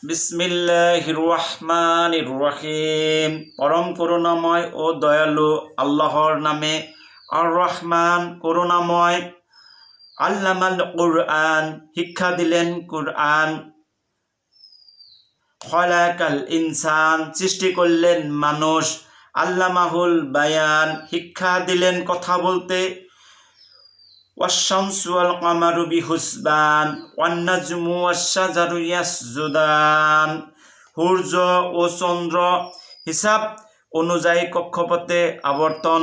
বিসমিল্লাহির রহমানির রহিম। পরম করুণাময় ও দয়ালু আল্লাহর নামে। আর রহমান করুণাময়। আল্লামাল কুরআন শিক্ষা দিলেন কুরআন। খলাকাল ইনসান সৃষ্টি করলেন মানুষ। আল্লামাহুল বায়ান শিক্ষা দিলেন কথা বলতে। ওয়াশ-শামসু ওয়াল কামারু বিহুসবান ওয়ান-নাজমু ওয়াশ-শাজারু ইয়াসজুদান। সূর্য ও চন্দ্র হিসাব অনুযায়ী কক্ষপথে আবর্তন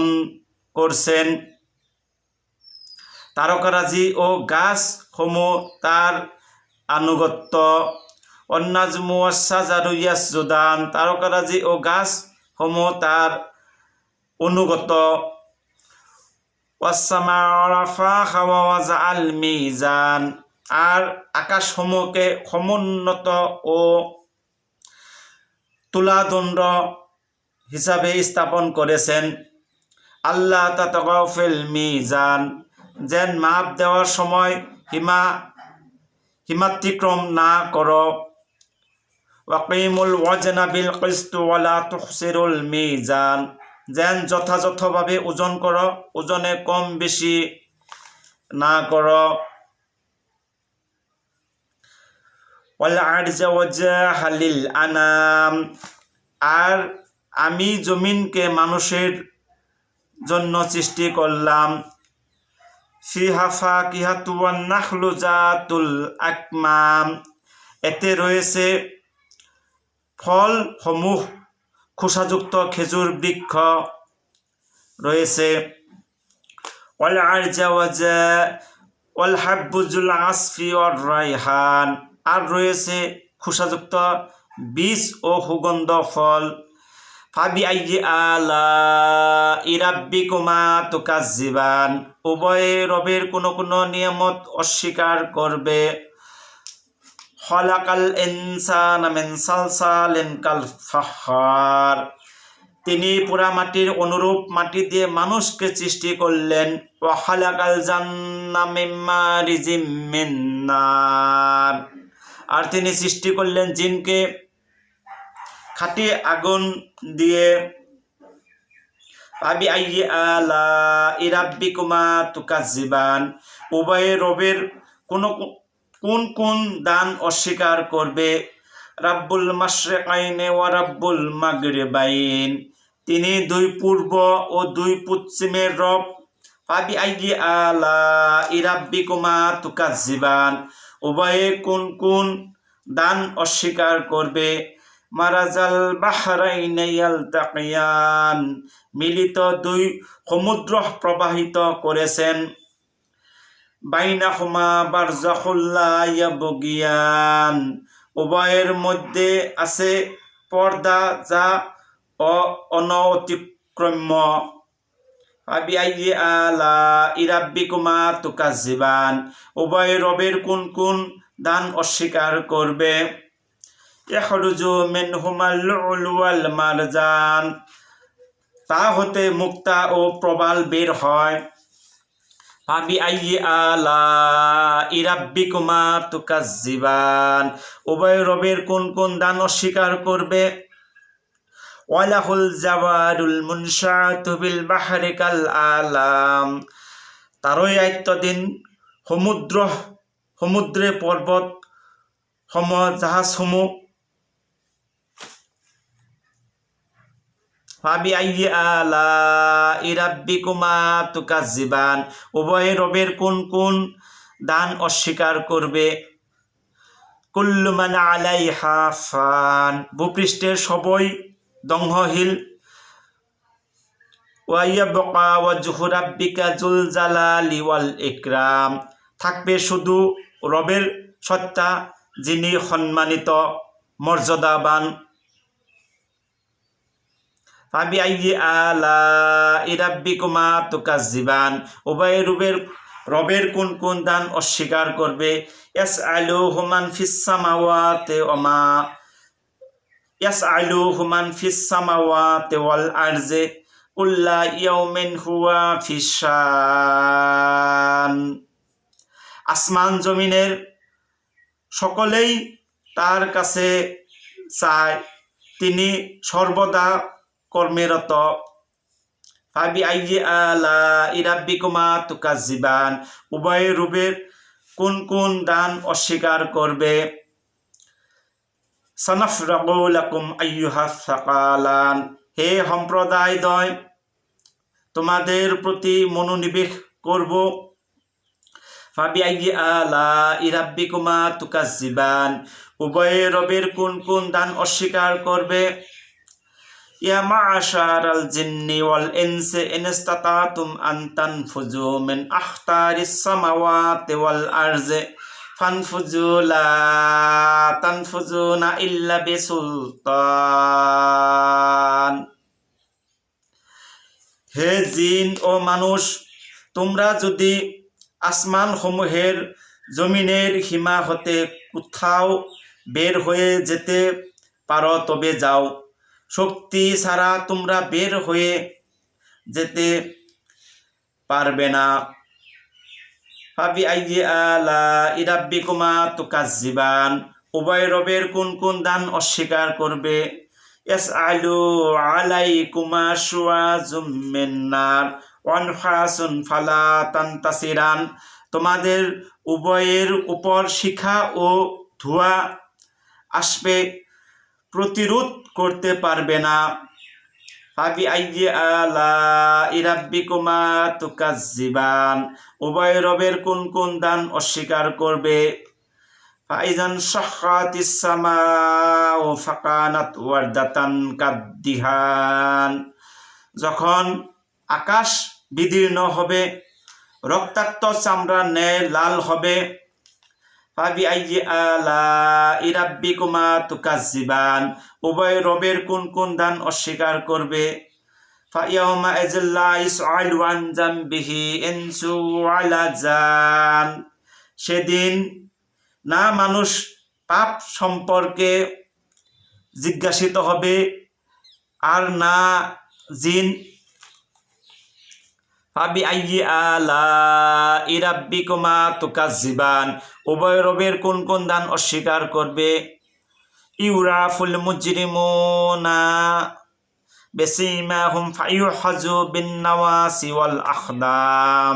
করছেন। তারকারাজি ও গাছ সমূহ তার আনুগত্য। ওয়ান-নাজমু ওয়াশ-শাজারু ইয়াসজুদান তারকারাজি ও গাছ সমূহ তার অনুগত। মিজান আর আকাশসমূহকে সমুন্নত ও তুলাদণ্ড হিসাবে স্থাপন করেছেন। আল্লাহ তাতাগাউ ফিল মিজান যেন মাপ দেওয়ার সময় সীমাতিক্রম না করো। ওয়াকিমুল ওয়াজনা বিল কিসত ওয়ালা তুখসিরুল মিজান যেন যথাযথভাবে ওজন করো, ওজনে কম বেশি না করো। ওয়াল আরজা ওয়াজাহা লিল আনাম আর আমি জমিনকে মানুষের জন্য সৃষ্টি করলাম। ফিহা ফাকিহাতু ওয়ান নাখলু যাতুল আকমাম এতে রয়েছে ফল সমূহ খোসাযুক্ত খেজুর বৃক্ষ রয়েছে। ওয়াল আরজা ওয়াল হাব্বুজুল আসফি ওয়ার রাইহান আর রয়েছে খোসাযুক্ত বীজ ও সুগন্ধ ফল। ফাবি আইয়ি আলাই রাব্বিকুমা তুকাজ্জিবান উভয়ে রবের কোন নিয়ামত অস্বীকার করবে। খলাকাল ইনসানা মিন সালসালিন কাল ফাখখার তিনি পুরা মাটির অনুরূপ মাটি দিয়ে মানুষকে সৃষ্টি করলেন। ওয়া খালাকাল জান্না মিন মারিজিম মিন নার আর তিনি সৃষ্টি করলেন জিনকে খাঁটি আগুন দিয়ে। ফাবি আইয়ি আলাই রাব্বিকুমা তুকাজ্জিবান উভয়ে রবের কোন দান অস্বীকার করবে। রাব্বুল মাশরিকাইনি ওয়া রাব্বুল মাগরিবাইন তিনি দুই পূর্ব ও দুই পশ্চিমের রব। ফাবি আইয়ি আলাই রাব্বিকুমা তুকাজ্জিবান উভয়ে কোন দান অস্বীকার করবে। মারাজাল বাহরাইনি ইয়ালতাকিয়ান মিলিত দুই সমুদ্র প্রবাহিত করেছেন। বাইনাহুমা বারযাখুল লা ইয়াবগিয়ান উভয়ের মধ্যে আছে পর্দা যা অনতিক্রম্য। ফাবি আইয়ি আলাই রাব্বিকুমা তুকাজ্জিবান উভয় রবের কোন দান অস্বীকার করবে। ইয়াখরুজু মিনহুমাল লুলু ওয়াল মারজান তা হতে মুক্তা ও প্রবাল বের হয়। ফাবি আইয়ি আলাই রাব্বিকুমা তুকাজ্জিবান উভয় রবের কোন দান অস্বীকার করবে। ওয়ালাহুল জাওয়ারুল মুনশাআতু বিল বাহরি কাল আলাম তারই আয়ত্তাধীন সমুদ্রে পর্বত সমূহ জাহাজসমূহ। ফাবি আইয়ি আলাই রাব্বিকুমা তুকাজ্জিবান উভয় রবের কোন দান অস্বীকার করবে। কুল্লু মান আলাইহা ফান ভূপৃষ্ঠের সবই ধ্বংসশীল। ওয়া ইয়াবকা ওয়াজহু রাব্বিকা যুল জালালি ওয়াল ইকরাম থাকবে শুধু রবের সত্তা যিনি সম্মানিত মর্যাদাবান। ফাবি আইয়ি আলাই রাব্বিকুমা তুকাজ্জিবান উভয় রবের কোন দান অস্বীকার করবে। ইয়াসআলুহু মান ফিস সামাওয়াতি ওয়াল আরজি কুল্লা ইয়াউমিন হুয়া ফিস শান আসমান জমিনের সকলেই তার কাছে চায়, তিনি সর্বদা কর্মরত। ফাবিআইয়ি আলাই রাব্বিকুমা তুকাজ্জিবান, উভয় রূপের কোন কোন দান অস্বীকার করবে। সানাফরাগু লাকুম আইয়ুহাস সাকালান, হে সম্প্রদায়দ্বয়, তোমাদের প্রতি মনোনিবেশ করব। ফাবিআইয়ি আলাই রাব্বিকুমা তুকাজ্জিবান, উভয় রবের কোন কোন দান অস্বীকার করবে। ইয়া মা'শারাল জিন্নি ওয়াল ইনসি ইন ইসতাতাতুম আন তানফুযু মিন আখতারিস সামাওয়াতি ওয়াল আরজি ফানফুযু লা তানফুযুনা ইল্লা বিসুলতান। হে জিন ও মানুষ, তোমরা যদি আসমান সমূহের জমিনের সীমা হতে কোথাও বের হয়ে যেতে পারো তবে যাও, শক্তি ছাড়া তোমরা বের হয়ে যেতে পারবে না। ফাবিআইয়ি আলাই রাব্বিকুমা তুকাজ্জিবান, উভয় রবের কোন কোন দান অস্বীকার করবে। ইয়াসআলু আলাইকুমা শুআজুম মিন নার ওয়া নহাসুন ফালা তানতাসিরান, তোমাদের উভয়ের উপর শিখা ও ধোঁয়া আসবে, প্রতিরোধ করতে পারবে না। ফাবিআইয়ি আলাই রাব্বিকুমা তুকাজ্জিবান, উভয় রবের কোন কোন দান অস্বীকার করবে। ফাইজান শাক্কাতিস সামাউ ফাকানাত ওয়ারদাতান কাদ্দিহান, যখন আকাশ বিদীর্ণ হবে, রক্তাক্ত চামড়া ন্যায় লাল হবে। ফাবিআইয়ি আলাই রাব্বিকুমা তুকাজ্জিবান, উভয় রবের কোন কোন দান অস্বীকার করবে। ফাইয়াউমা ইযিল লা ইসআলু আন যামবিহি ইনসু ওয়ালা জান, সেদিন না মানুষ পাপ সম্পর্কে জিজ্ঞাসিত হবে আর না জিন। ফাবিআইয়ি আলাই রাব্বিকুমা তুকাজ্জিবান, উভয় রবের কোন কোন দান অস্বীকার করবে। ইউরাফুল মুজরিমুনা বিসীমাহুম ফায়ুহাযু বিন-নাওয়াসি ওয়াল আখদাম,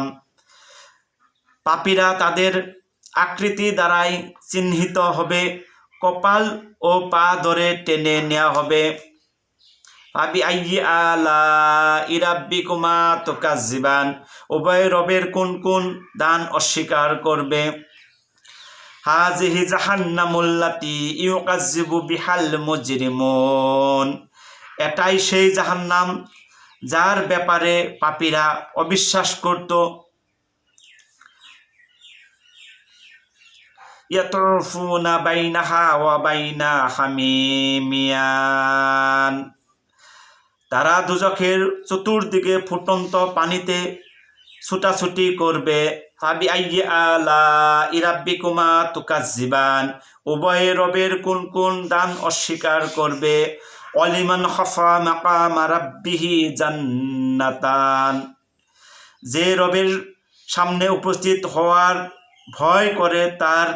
পাপীরা তাদের আকৃতি দ্বারাই চিহ্নিত হবে, কপাল ও পা ধরে টেনে নেওয়া হবে। ফাবিআইয়ি আলাই রাব্বিকুমা তুকাজ্জিবান, উভয় রবের কোন কোন দান অস্বীকার করবে। হাযিহি জাহান্নামুল্লাতী ইউকাজ্জিবু বিহাল মুজরিমুন, এটাই সেই জাহান্নাম যার ব্যাপারে পাপীরা অবিশ্বাস করত। ইয়াতুফুনা বাইনাহা ওয়া বাইনা হামিমিয়ান, তারা দুজখের চতুর্দিকে ফুটন্ত পানিতে ছুটাছুটি করবে। ফাবিআইয়ি আলাই রাব্বিকুমা তুকাজ্জিবান, উভয় রবের কোন কোন দান অস্বীকার করবে। ওয়ালিমান খাফা মাকামা রাব্বিহি জান্নাতান, যে রবের সামনে উপস্থিত হওয়ার ভয় করে তার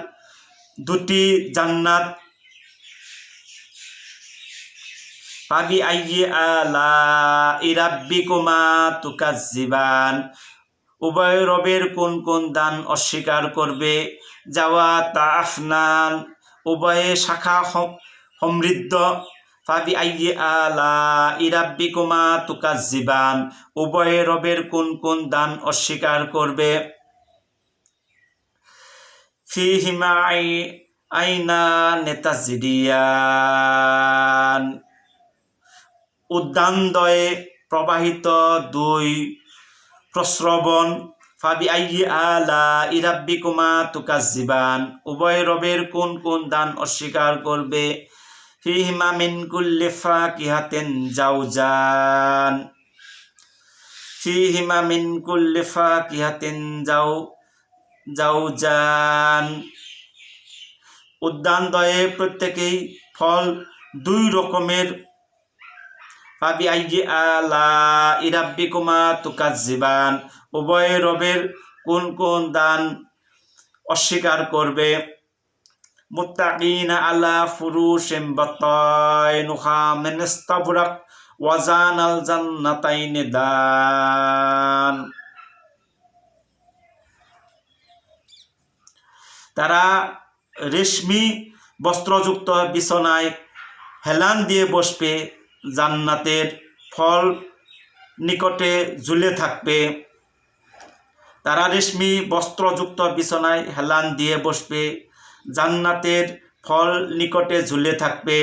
দুটি জান্নাত। ফাবিআইয়ি আলাই রাব্বিকুমা তুকাজ্জিবান, উভয় রবের কোন কোন দান অস্বীকার করবে। জাওয়াতা আফনান, উভয়ে শাখা সমৃদ্ধ। ফাবিআইয়ি আলাই রাব্বিকুমা তুকাজ্জিবান, উভয় রবের কোন কোন দান অস্বীকার করবে। ফিহিমা আইনানি তাজরিয়ান, উদ্যানদ্বয়ে প্রবাহিত দুই প্রস্রবণ। ফাবিআইয়ি আলাই রাব্বিকুমা তুকাজ্জিবান, উভয় রবের কোন কোন দান অস্বীকার করবে। ফিহিমা মিন কুল্লি ফাকিহাতিন জাওজান, ফিহিমা মিন কুল্লি ফাকিহাতিন জাওজান, উদ্যানদ্বয়ে প্রত্যেকেই ফল দুই রকমের। ফাবিআইয়ি আলাই রাব্বিকুমা তুকাজ্জিবান, উভয় রবের কোন কোন দান অস্বীকার করবে। মুত্তাকিনা আলা ফুরুশিম বাতাইনুহা মিন ইস্তাবরাক ওয়া জানাল জান্নাতাইনি দান। তারা রেশমি বস্ত্রযুক্ত বিছানায় হেলান দিয়ে বসবে, জান্নাতের ফল নিকটে ঝুলে থাকবে। তারা রেশমি বস্ত্রযুক্ত বিছানায় হেলান দিয়ে বসবে, জান্নাতের ফল নিকটে ঝুলে থাকবে।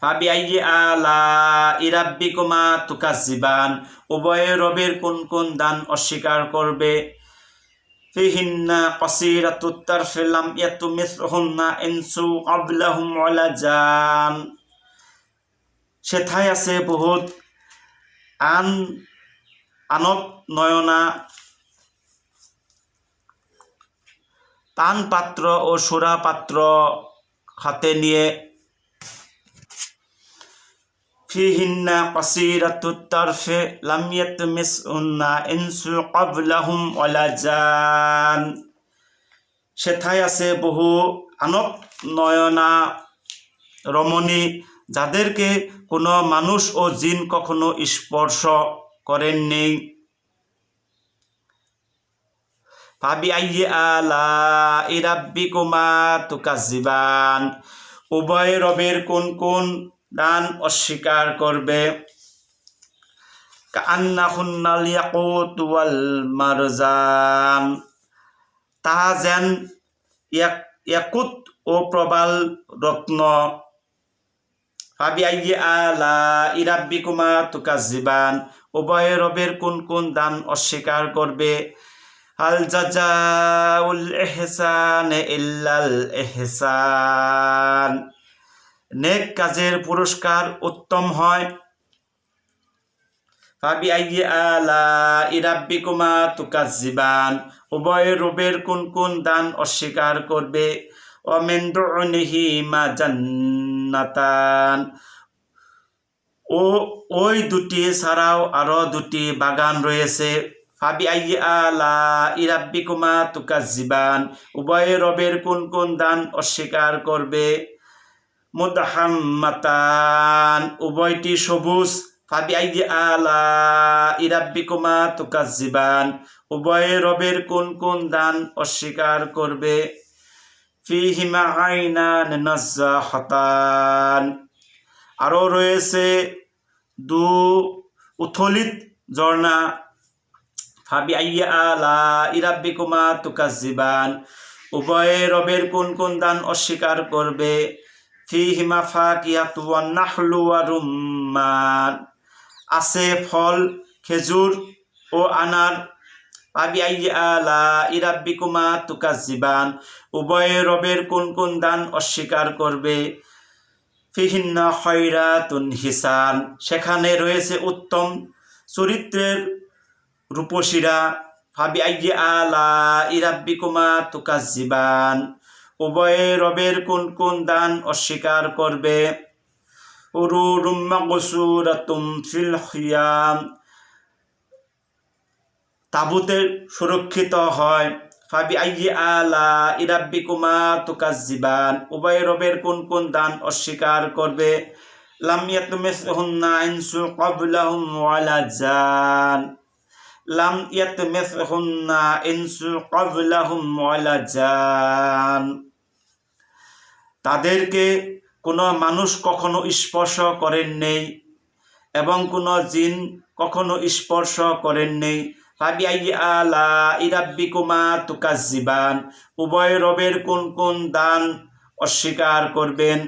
ফাবিআইয়ি আলাই রাব্বিকুমা তুকাজ্জিবান, উভয় রবের কোন কোন দান অস্বীকার করবে। ফিহিন্না কাসীরাতুত তারফি লাম ইয়াতমিসহুন্না ইনসু ক্বাবলাহুম ওয়ালা জান, সেথায় আছে বহুত আনত নয়না, পান পাত্র ও সুরা পাত্র হাতে নিয়ে। ফিহিন্না কাসীরাতুত তারফি লাম ইয়াতমিসহুন্না ইনসু ক্বাবলাহুম ওয়ালা জান, সেথায় আছে বহু আনত নয়না রমণী, যাদেরকে কোনো মানুষ ও জিন কখনো স্পর্শ করেননি। ফাবিআইয়ি আলাই রাব্বিকুমা তুকাজ্জিবান, উভয় রবের কোন কোন দান অস্বীকার করবে। কাআন্নাহুন্নাল ইয়াকুতু ওয়াল মারজান, তাহা যেন ইয়াকুত ও প্রবাল রত্ন। ফাবিআইয়ি আলাই রাব্বিকুমা তুকাজ্জিবান, উভয় রবের কোন কোন দান অস্বীকার করবে। হাল জাযাউল ইহসানি ইল্লাল ইহসান, নেক কাজের পুরস্কার উত্তম হয়। ফাবিআইয়ি আলাই রাব্বিকুমা তুকাজ্জিবান, উভয় রবের কোন কোন দান অস্বীকার করবে। ওয়া মিন দুনিহিমা জান্নাতান, ওই দুটি ছাড়াও আরো দুটি বাগান রয়েছে। ফাবিআইয়ি আলাই রাব্বিকুমা তুকাজ্জিবান, উভয় রবের কোন কোন দান অস্বীকার করবে। মুদহাম্মাতান, উভয়টি সবুজ। ফাবিআইয়ি আলাই রাব্বিকুমা তুকাজ্জিবান, উভয় রবের কোন কোন দান অস্বীকার করবে। ফিহিমা আইনান নাজ্জাহাতান, আরও রয়েছে উথলিত ঝর্ণা। ফাবিআইয়ি আলাই রাব্বিকুমা তুকাজ্জিবান, উভয় রবের কোন কোন দান অস্বীকার করবে। ফিহিমা ফাকিহাতু ওয়ান নাহলু ওয়া রুম্মান, আছে ফল খেজুর ও আনার। ফাবিআইয়ি আলাই রাব্বিকুমা তুকাজ্জিবান, উভয় রবের কোন কোন দান অস্বীকার করবে। ফিহিন্না খায়রাতুন হিসান, সেখানে রয়েছে উত্তম চরিত্রের রূপসীরা। ফাবিআইয়ি আলাই রাব্বিকুমা তুকাজ্জিবান, উভয় রবের কোন কোন দান অস্বীকার করবে। হুরুরুম মাকসুরাতুম ফিল খিয়াম, তাবুতে সুরক্ষিত হয়। ফাবিআইয়ি আলাই রাব্বিকুমা তুকাজ্জিবান, উভয় রবের কোন কোন দান অস্বীকার করবে। লাম ইয়াতমিসহুন্না ইনসু ক্বাবলাহুম ওয়ালা জান, লাম ইয়াতমিসহুন্না ইনসু ক্বাবলাহুম ওয়ালা জান, তাদেরকে কোনো মানুষ কখনো স্পর্শ করেননি এবং কোনো জিন কখনো স্পর্শ করেননি। ফাবিআইয়ি আলাই রাব্বিকুমা তুকাজ্জিবান, উভয় রবের কোন কোন দান অস্বীকার করবেন।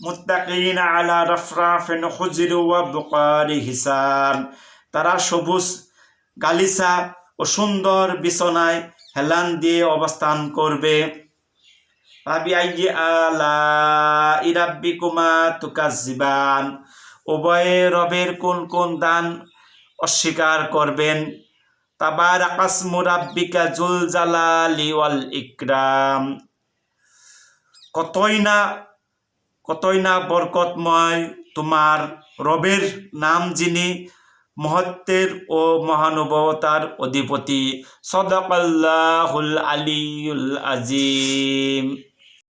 মুত্তাকিনা আলা রাফরাফিন খুজরি ওয়া বুকারি হিসান, তারা সবুজ গালিচা ও সুন্দর বিছানায় হেলান দিয়ে অবস্থান করবে। ফাবিআইয়ি আলাই রাব্বিকুমা তুকাজ্জিবান, উভয় রবের কোন কোন দান অস্বীকার করবেন। তাবারাকাসমু রাব্বিকা যুল জালালি ওয়াল ইকরাম, কতই না বরকতময় তোমার রবের নাম, যিনি মহত্বের ও মহানুভবতার অধিপতি। সদাকাল্লাহুল আলিয়ুল আজিম।